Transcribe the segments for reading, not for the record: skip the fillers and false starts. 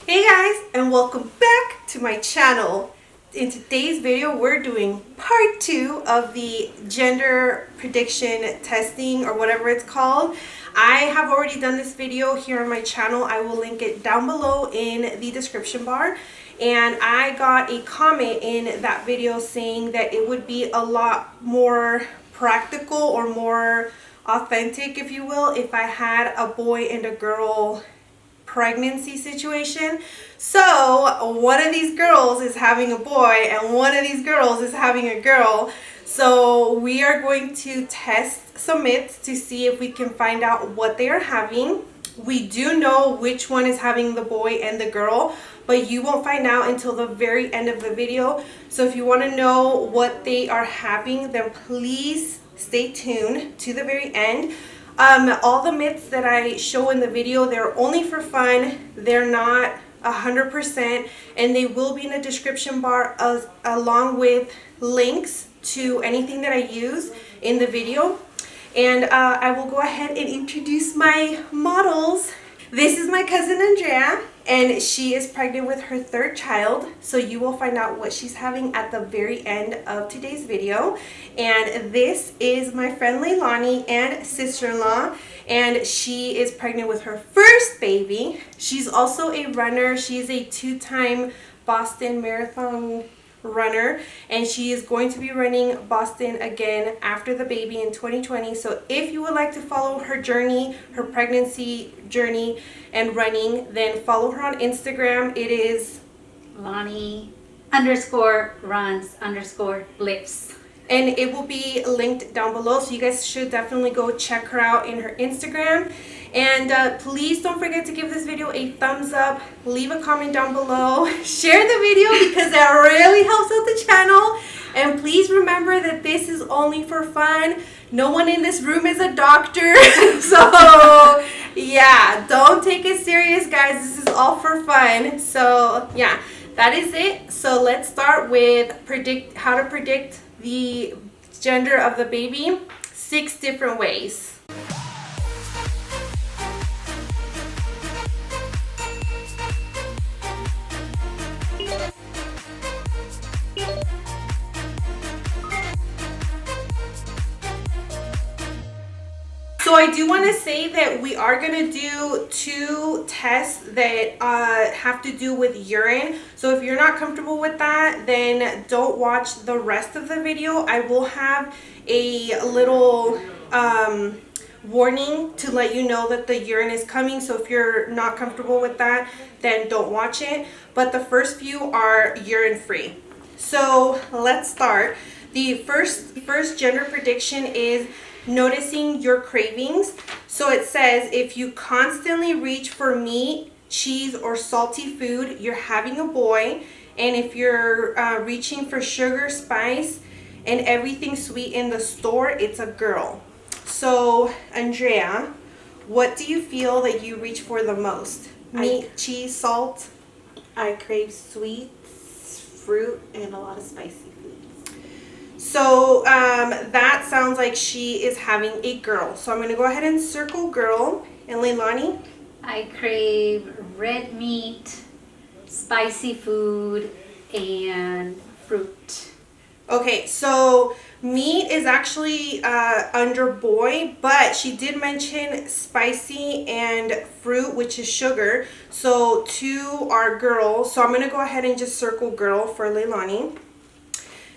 Hey guys, and welcome back to my channel. In today's video, we're doing part 2 of the gender prediction testing, or whatever it's called. I have already done this video here on my channel. I will link it down below in the description bar. And I got a comment in that video saying that it would be a lot more practical or more authentic, if you will, if I had a boy and a girl pregnancy situation. So one of these girls is having a boy and one of these girls is having a girl. So we are going to test some myths to see if we can find out what they are having. We do know which one is having the boy and the girl, but you won't find out until the very end of the video. So if you want to know what they are having, then please stay tuned to the very end. All the myths that I show in the video, they're only for fun. They're not 100%, and they will be in the description bar along with links to anything that I use in the video. And I will go ahead and introduce my models. This is my cousin Andrea, and she is pregnant with her third child. So you will find out what she's having at the very end of today's video. And this is my friend Leilani and sister-in-law, and she is pregnant with her first baby. She's also a runner. She's a 2-time Boston Marathon runner, and she is going to be running Boston again after the baby in 2020. So if you would like to follow her journey, her pregnancy journey and running, then follow her on Instagram. It is Lonnie_runs_blips. And it will be linked down below, so you guys should definitely go check her out in her Instagram. And please don't forget to give this video a thumbs up, leave a comment down below, share the video because that really helps out the channel. And please remember that this is only for fun. No one in this room is a doctor. So yeah, don't take it serious, guys. This is all for fun. So yeah, that is it. So let's start with how to predict the gender of the baby 6 different ways. So I do want to say that we are going to do 2 tests that have to do with urine. So if you're not comfortable with that, then don't watch the rest of the video. I will have a little warning to let you know that the urine is coming. So if you're not comfortable with that, then don't watch it. But the first few are urine free. So let's start. The first gender prediction is noticing your cravings. So it says if you constantly reach for meat, cheese, or salty food, you're having a boy. And if you're reaching for sugar, spice, and everything sweet in the store, it's a girl. So Andrea, what do you feel that you reach for the most? Meat, cheese, salt? I crave sweets, fruit, and a lot of spicy food. So that sounds like she is having a girl. So I'm going to go ahead and circle girl. And Leilani? I crave red meat, spicy food, and fruit. Okay, so meat is actually under boy, but she did mention spicy and fruit, which is sugar. So 2 are girl. So I'm going to go ahead and just circle girl for Leilani.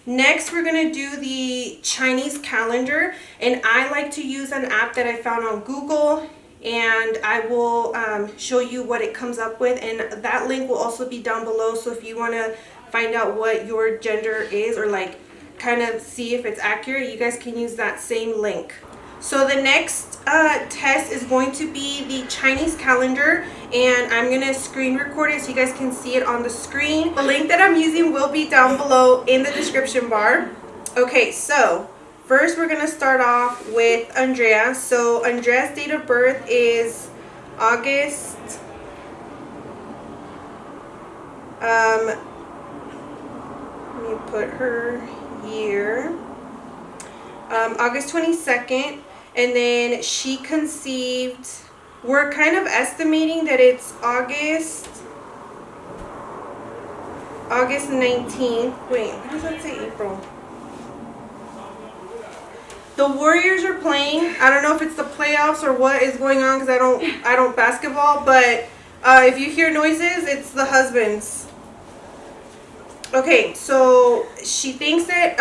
Next, we're going to do the Chinese calendar, and I like to use an app that I found on Google, and I will show you what it comes up with, and that link will also be down below. So if you want to find out what your gender is, or like kind of see if it's accurate, you guys can use that same link. So the next test is going to be the Chinese calendar, and I'm going to screen record it so you guys can see it on the screen. The link that I'm using will be down below in the description bar. Okay, so first we're going to start off with Andrea. So Andrea's date of birth is August let me put her year, August 22nd. And then she conceived, we're kind of estimating that it's August August 19th. Wait, why does that say April? The Warriors are playing. I don't know if it's the playoffs or what is going on because I don't basketball. But if you hear noises, it's the husbands. Okay, so she thinks that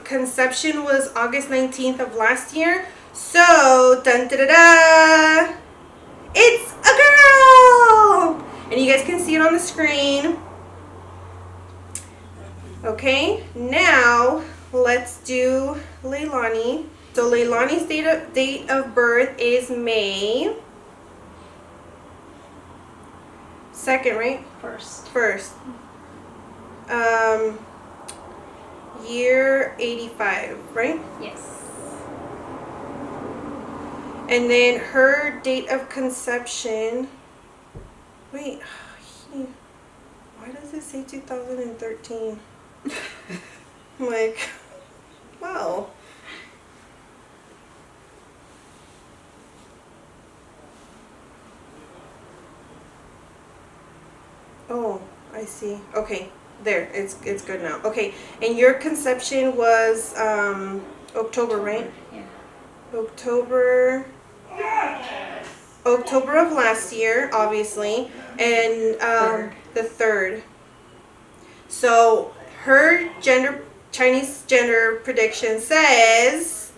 conception was August 19th of last year. So, dun da da da, it's a girl! And you guys can see it on the screen. Okay, now let's do Leilani. So Leilani's date of birth is May 2nd, right? First. Year 85, right? Yes. And then her date of conception. Wait, why does it say 2013? I'm like, wow. Oh, I see. Okay, there. It's good now. Okay, and your conception was October, right? Yeah. October of last year, obviously, and the 3rd. So her Chinese gender prediction says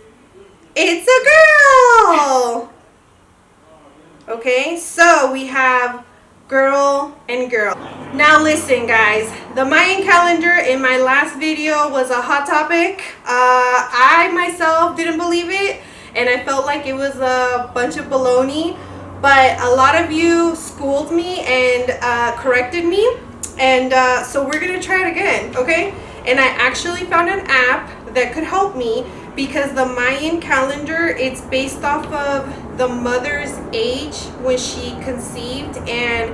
it's a girl. Okay, so we have girl and girl. Now listen, guys, the Mayan calendar in my last video was a hot topic. I myself didn't believe it, and I felt like it was a bunch of baloney, but a lot of you schooled me and corrected me, and so we're gonna try it again, okay? And I actually found an app that could help me, because the Mayan calendar, it's based off of the mother's age when she conceived, and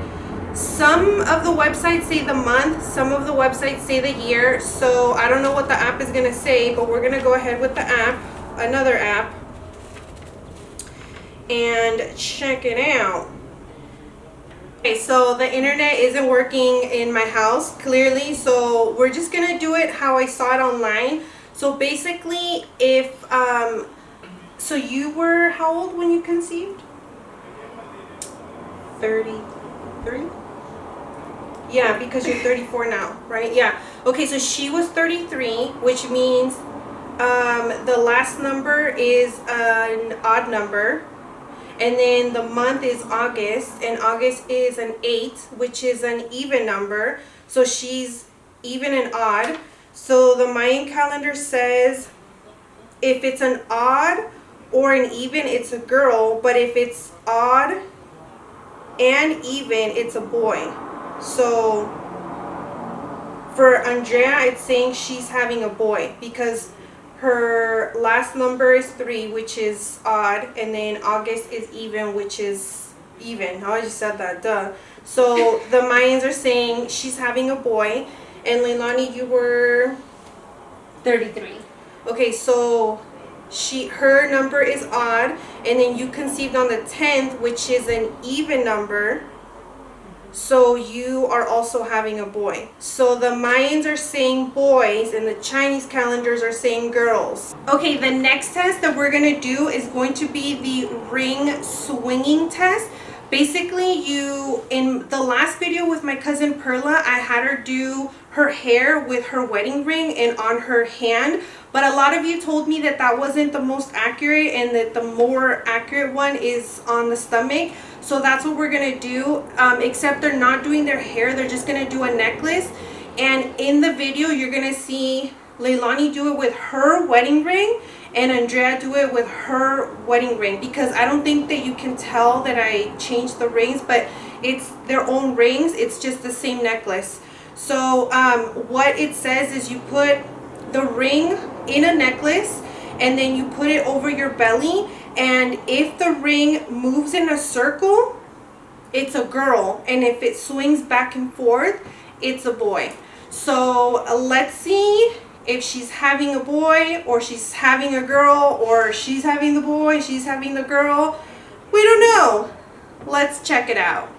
some of the websites say the month, some of the websites say the year, so I don't know what the app is going to say, but we're going to go ahead with the app, another app, and check it out. Okay, so the internet isn't working in my house, clearly, so we're just going to do it how I saw it online. So basically, if, so you were how old when you conceived? 33? Yeah, because you're 34 now, right? Yeah. Okay, so she was 33, which means the last number is an odd number. And then the month is August, and August is an 8, which is an even number. So she's even and odd. So the Mayan calendar says if it's an odd or an even, it's a girl. But if it's odd and even, it's a boy. So for Andrea, it's saying she's having a boy because her last number is 3, which is odd, and then August is even, which is even. I just said that, duh. So the Mayans are saying she's having a boy, and Leilani, you were 33. Okay, so her number is odd, and then you conceived on the 10th, which is an even number. So you are also having a boy. So the Mayans are saying boys and the Chinese calendars are saying girls. Okay, the next test that we're going to do is going to be the ring swinging test. Basically, in the last video with my cousin Perla, I had her do her hair with her wedding ring and on her hand. But a lot of you told me that that wasn't the most accurate and that the more accurate one is on the stomach. So that's what we're going to do, except they're not doing their hair. They're just going to do a necklace. And in the video, you're going to see Leilani do it with her wedding ring and Andrea do it with her wedding ring, because I don't think that you can tell that I changed the rings, but it's their own rings. It's just the same necklace. So what it says is you put the ring in a necklace and then you put it over your belly, and if the ring moves in a circle, it's a girl, and if it swings back and forth, it's a boy. So let's see if she's having a boy or she's having a girl, or she's having the boy, she's having the girl. We don't know. Let's check it out.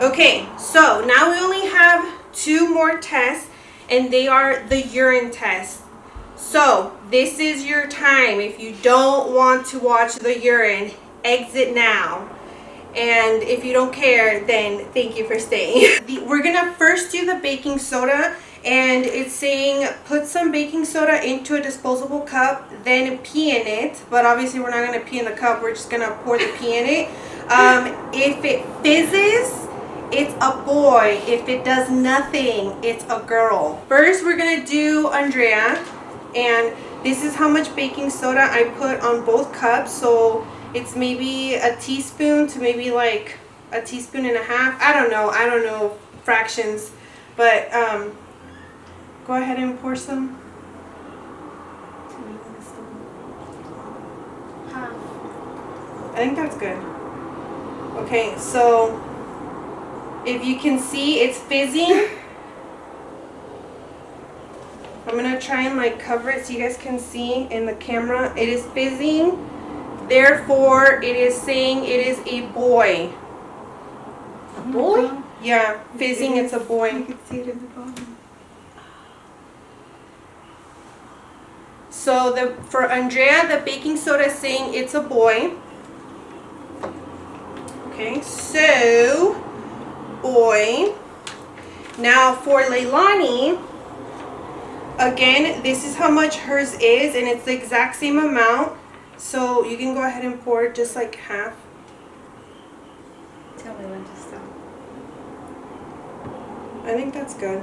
Okay, so now we only have 2 more tests, and they are the urine test. So this is your time. If you don't want to watch the urine, exit now. And if you don't care, then thank you for staying. We're gonna first do the baking soda, and it's saying put some baking soda into a disposable cup, then pee in it. But obviously we're not gonna pee in the cup, we're just gonna pour the pee in it. If it fizzes, it's a boy. If it does nothing, it's a girl. First we're gonna do Andrea, and this is how much baking soda I put on both cups. So it's maybe a teaspoon to maybe like a teaspoon and a half. I don't know fractions, but go ahead and pour some. I think that's good. Okay, so if you can see, it's fizzing. I'm gonna try and like cover it so you guys can see in the camera. It is fizzing. Therefore, it is saying it is a boy. A boy? Yeah, fizzing, it's a boy. You can see it in the bottom. So for Andrea, the baking soda is saying it's a boy. Okay, so boy. Now for Leilani, again, this is how much hers is, and it's the exact same amount. So you can go ahead and pour just like half. Tell me when to stop. I think that's good.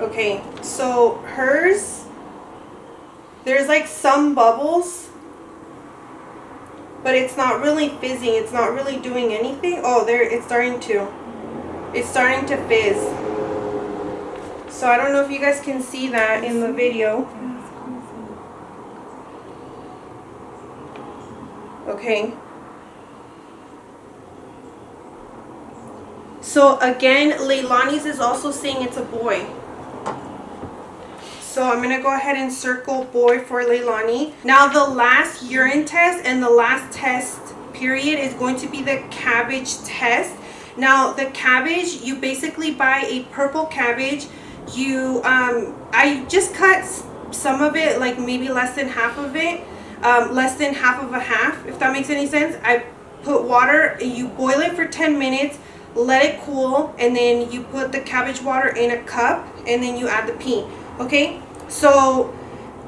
Okay, so hers, there's like some bubbles, but it's not really fizzing. It's not really doing anything. Oh, there, it's starting to. It's starting to fizz. So I don't know if you guys can see that in the video. Okay. So again, Leilani's is also saying it's a boy. So I'm going to go ahead and circle boy for Leilani. Now the last urine test and the last test period is going to be the cabbage test. Now the cabbage, you basically buy a purple cabbage. I just cut some of it, like maybe less than half of it. Less than half of a half, if that makes any sense. I put water, you boil it for 10 minutes, let it cool, and then you put the cabbage water in a cup, and then you add the pea. Okay, so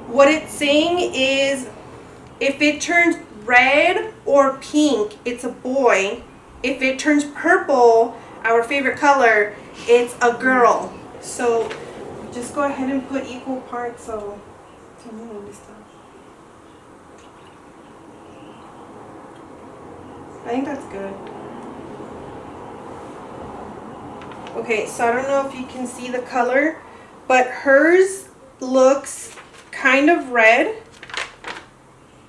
what it's saying is if it turns red or pink, it's a boy. If it turns purple, our favorite color, it's a girl. So just go ahead and put equal parts. So tell me when to stop. I think that's good. Okay, so I don't know if you can see the color, but hers looks kind of red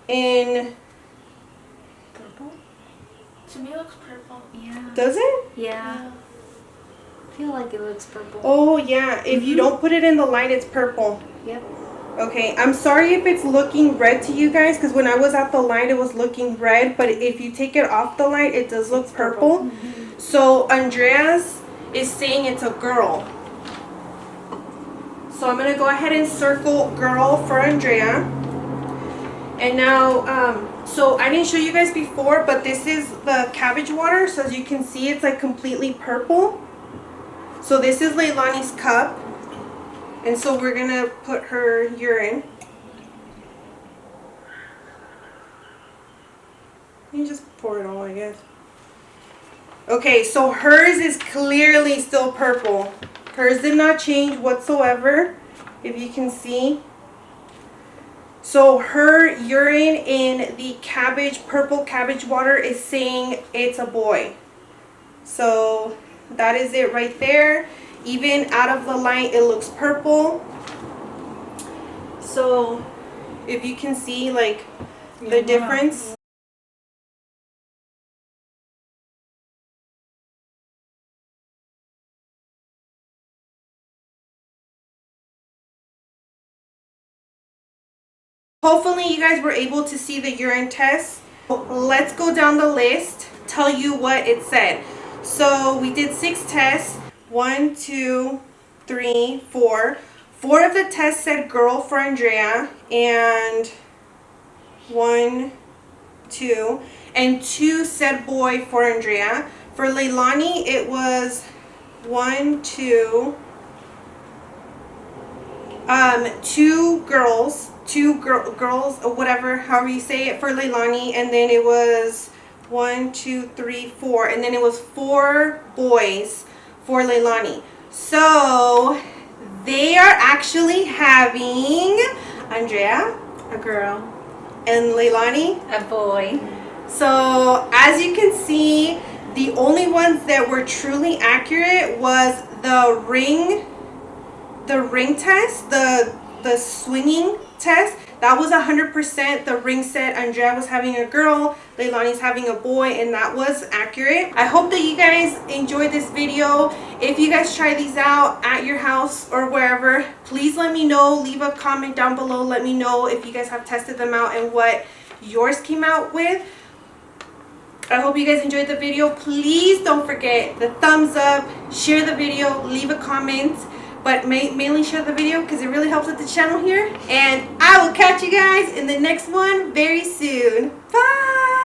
in... Purple? To me, it looks purple. Yeah. Does it? Yeah. I feel like it looks purple. Oh, yeah. If you don't put it in the light, it's purple. Yep. Okay, I'm sorry if it's looking red to you guys, because when I was at the light, it was looking red, but if you take it off the light, it does look purple. So Andreas is saying it's a girl. So I'm going to go ahead and circle girl for Andrea. And now, so I didn't show you guys before, but this is the cabbage water. So as you can see, it's like completely purple. So this is Leilani's cup. And so we're going to put her urine. You just pour it all, I guess. Okay, so hers is clearly still purple. Hers did not change whatsoever, if you can see. So her urine in the purple cabbage water is saying it's a boy. So that is it right there. Even out of the light, it looks purple. So if you can see like the difference. Hopefully you guys were able to see the urine test. Let's go down the list, tell you what it said. So we did 6 tests. 1, 2, 3, 4. 4 of the tests said girl for Andrea, and 1, 2, and 2 said boy for Andrea. For Leilani, it was 1, 2, 2 girls, girls, or whatever, however you say it, for Leilani, and then it was 1, 2, 3, 4, and then it was 4 boys for Leilani. So they are actually having Andrea, A girl. and Leilani, A boy. So as you can see, the only ones that were truly accurate was the ring test, the swinging test. That was 100%. The ring said Andrea was having a girl, Leilani's having a boy, and that was accurate. I hope that you guys enjoyed this video. If you guys try these out at your house or wherever, please let me know. Leave a comment down below. Let me know if you guys have tested them out and what yours came out with. I hope you guys enjoyed the video. Please don't forget the thumbs up, share the video, leave a comment, but mainly share the video because it really helps with the channel here. And I will catch you guys in the next one very soon. Bye!